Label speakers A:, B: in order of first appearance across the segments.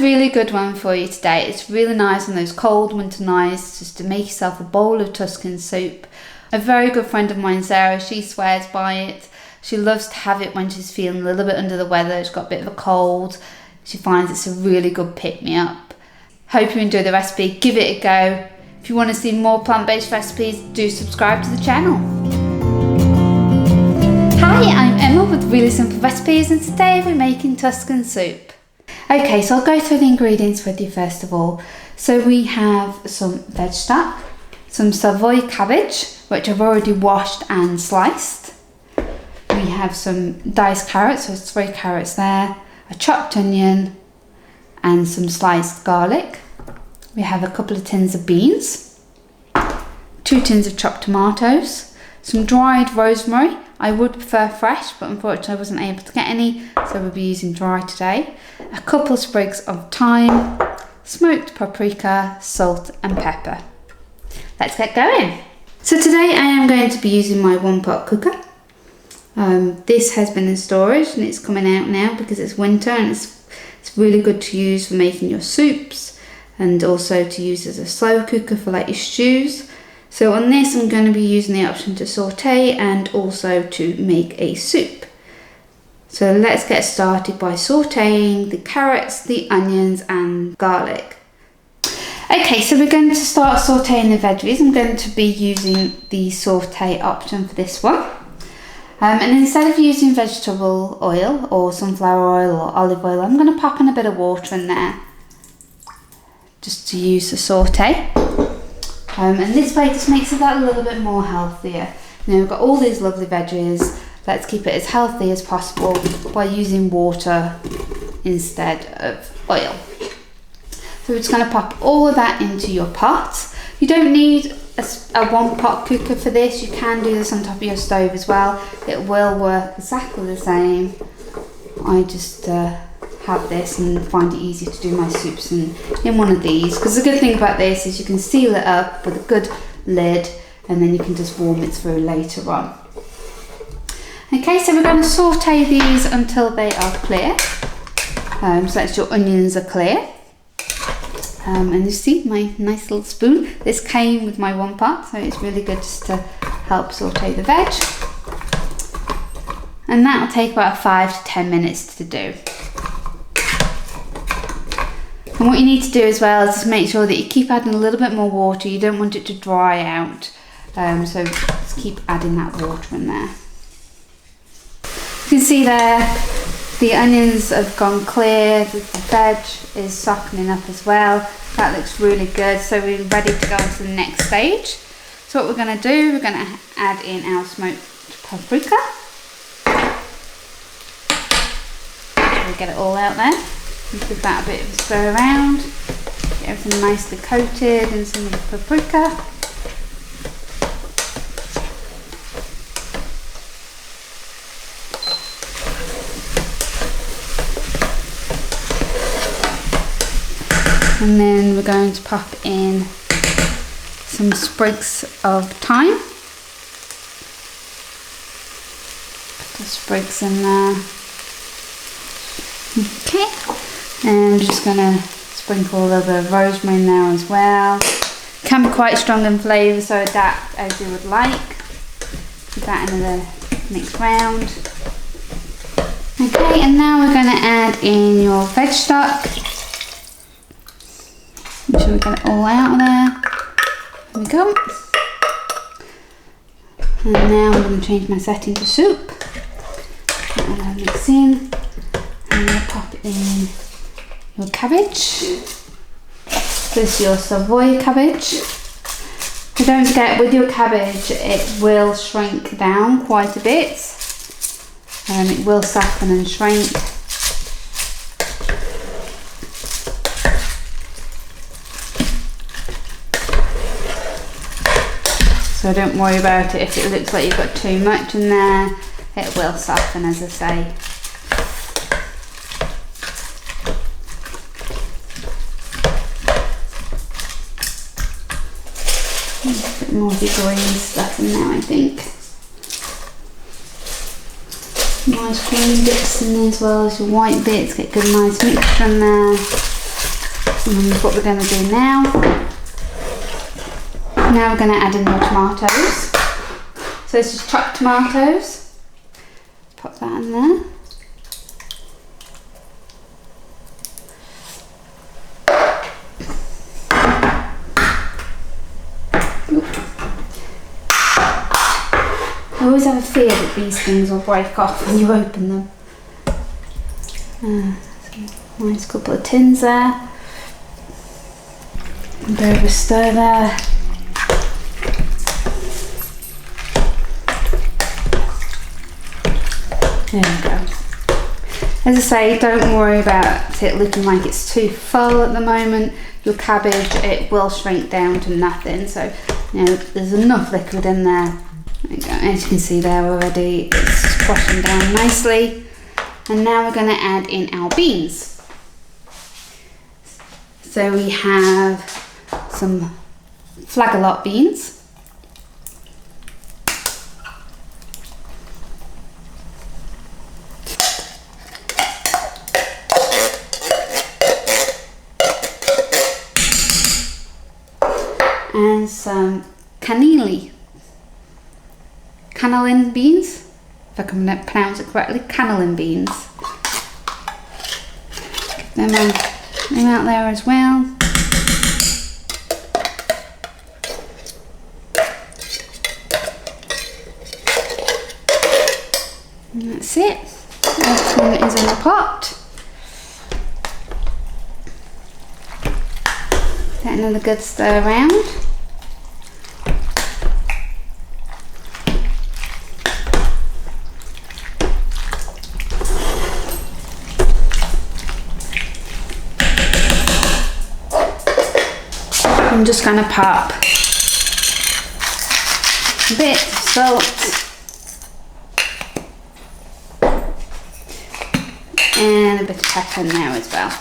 A: really good one for you today. It's really nice on those cold winter nights just to make yourself a bowl of Tuscan soup. A very good friend of mine, Sarah, she swears by it. She loves to have it when she's feeling a little bit under the weather, she's got a bit of a cold. She finds it's a really good pick-me-up. Hope you enjoy the recipe, give it a go. If you want to see more plant-based recipes, do subscribe to the channel. Hi, I'm Emma with Really Simple Recipes, and today we're making Tuscan soup. Okay, so I'll go through the ingredients with you first of all. So we have some veg stock, some Savoy cabbage, which I've already washed and sliced. We have some diced carrots, so it's 3 carrots there, a chopped onion, and some sliced garlic. We have a couple of tins of beans, 2 tins of chopped tomatoes, some dried rosemary. I would prefer fresh, but unfortunately I wasn't able to get any, so we'll be using dry today. A couple sprigs of thyme, smoked paprika, salt and pepper. Let's get going. So today I am going to be using my 1-pot cooker. This has been in storage and it's coming out now because it's winter, and it's really good to use for making your soups and also to use as a slow cooker for like your stews. So on this I'm going to be using the option to saute and also to make a soup. So let's get started by sauteing the carrots, the onions and garlic. Okay, so we're going to start sauteing the veggies. I'm going to be using the saute option for this one. And instead of using vegetable oil or sunflower oil or olive oil, I'm going to pop in a bit of water in there just to use the saute. And this way just makes it that a little bit more healthier. Now we've got all these lovely veggies. Let's keep it as healthy as possible by using water instead of oil. So we're just going to pop all of that into your pot. You don't need a 1-pot cooker for this. You can do this on top of your stove as well. It will work exactly the same. I just have this and find it easy to do my soups in one of these, because the good thing about this is you can seal it up with a good lid and then you can just warm it through later on. Okay, so we're going to saute these until they are clear. So that's your onions are clear. And you see my nice little spoon. This came with my 1-pot, so it's really good just to help saute the veg. And that'll take about 5 to 10 minutes to do. And what you need to do as well is just make sure that you keep adding a little bit more water. You don't want it to dry out, so just keep adding that water in there. You can see there the onions have gone clear, the veg is softening up as well. That looks really good, so we're ready to go on to the next stage. So what we're going to do, we're going to add in our smoked paprika. So we get it all out there. Give that a bit of a stir around. Get everything nicely coated in some of the paprika. And then we're going to pop in some sprigs of thyme. Put the sprigs in there. Okay, and I'm just going to sprinkle a little bit of rosemary in there as well. It can be quite strong in flavour, so adapt as you would like. Put that in the mix round. Okay, and now we're going to add in your veg stock. Make sure we get it all out of there. There we go. And now I'm going to change my setting to soup. And I'll mix in. And I'll pop in your cabbage. This is your Savoy cabbage. But don't forget, with your cabbage, it will shrink down quite a bit. It will soften and shrink. So don't worry about it if it looks like you've got too much in there. It will soften, as I say. A bit more of the green stuff in there, I think. Nice green bits in there as well as your white bits. Get good nice mixture in there. And that's what we're going to do now. Now we're going to add in the tomatoes. So this is chopped tomatoes. Pop that in there. I always have a fear that these things will break off when you open them. Nice couple of tins there. A bit of a stir there. There we go. As I say, don't worry about it looking like it's too full at the moment. Your cabbage, it will shrink down to nothing. So, you know, there's enough liquid in there. There you go. As you can see there already, it's squashing down nicely. And now we're going to add in our beans. So we have some flageolet beans. And some cannellini beans, if I can pronounce it correctly, cannellini beans. Get them out there as well. And that's it. Everything is in the pot. Get another good stir around. I'm just going to pop a bit of salt and a bit of pepper in there as well.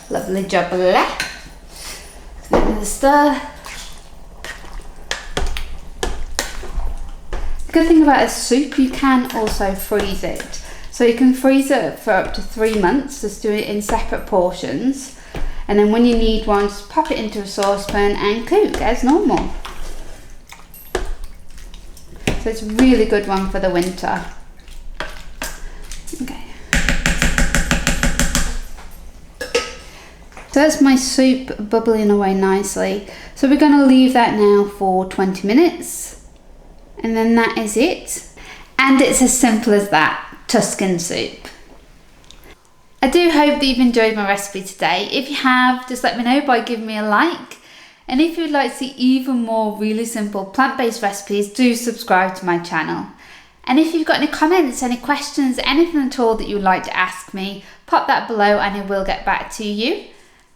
A: Lovely jubbly. Another stir. The good thing about a soup, you can also freeze it. So you can freeze it for up to 3 months, just do it in separate portions. And then when you need one, just pop it into a saucepan and cook as normal. So it's a really good one for the winter. Okay. So that's my soup bubbling away nicely. So we're going to leave that now for 20 minutes. And then that is it. And it's as simple as that, Tuscan soup. I do hope that you've enjoyed my recipe today. If you have, just let me know by giving me a like. And if you'd like to see even more really simple plant-based recipes, do subscribe to my channel. And if you've got any comments, any questions, anything at all that you would like to ask me, pop that below and I will get back to you.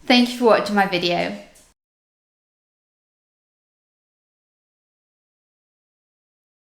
A: Thank you for watching my video.